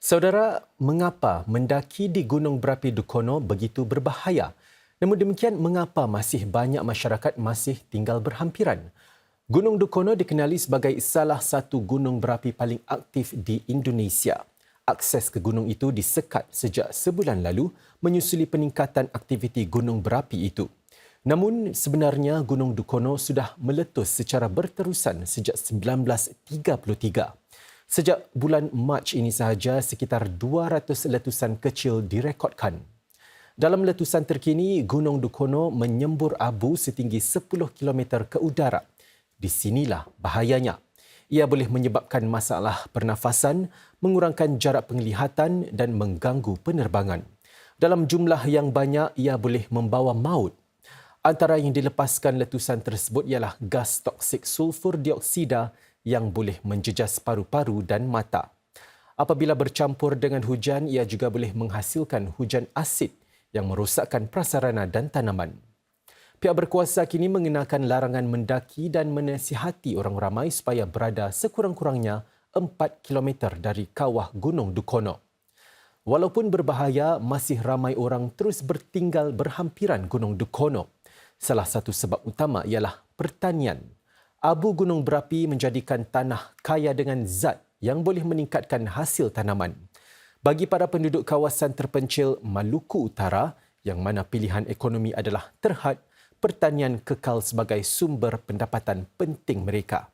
Saudara, mengapa mendaki di Gunung Berapi Dukono begitu berbahaya? Namun demikian, mengapa masih banyak masyarakat masih tinggal berhampiran? Gunung Dukono dikenali sebagai salah satu gunung berapi paling aktif di Indonesia. Akses ke gunung itu disekat sejak sebulan lalu menyusuli peningkatan aktiviti gunung berapi itu. Namun sebenarnya Gunung Dukono sudah meletus secara berterusan sejak 1933. Sejak bulan Mac ini sahaja, sekitar 200 letusan kecil direkodkan. Dalam letusan terkini, Gunung Dukono menyembur abu setinggi 10 km ke udara. Di sinilah bahayanya. Ia boleh menyebabkan masalah pernafasan, mengurangkan jarak penglihatan dan mengganggu penerbangan. Dalam jumlah yang banyak, ia boleh membawa maut. Antara yang dilepaskan letusan tersebut ialah gas toksik sulfur dioksida yang boleh menjejas paru-paru dan mata. Apabila bercampur dengan hujan, ia juga boleh menghasilkan hujan asid yang merosakkan prasarana dan tanaman. Pihak berkuasa kini mengenakan larangan mendaki dan menasihati orang ramai supaya berada sekurang-kurangnya 4 km dari kawah Gunung Dukono. Walaupun berbahaya, masih ramai orang terus bertinggal berhampiran Gunung Dukono. Salah satu sebab utama ialah pertanian. Abu gunung berapi menjadikan tanah kaya dengan zat yang boleh meningkatkan hasil tanaman. Bagi para penduduk kawasan terpencil Maluku Utara, yang mana pilihan ekonomi adalah terhad, pertanian kekal sebagai sumber pendapatan penting mereka.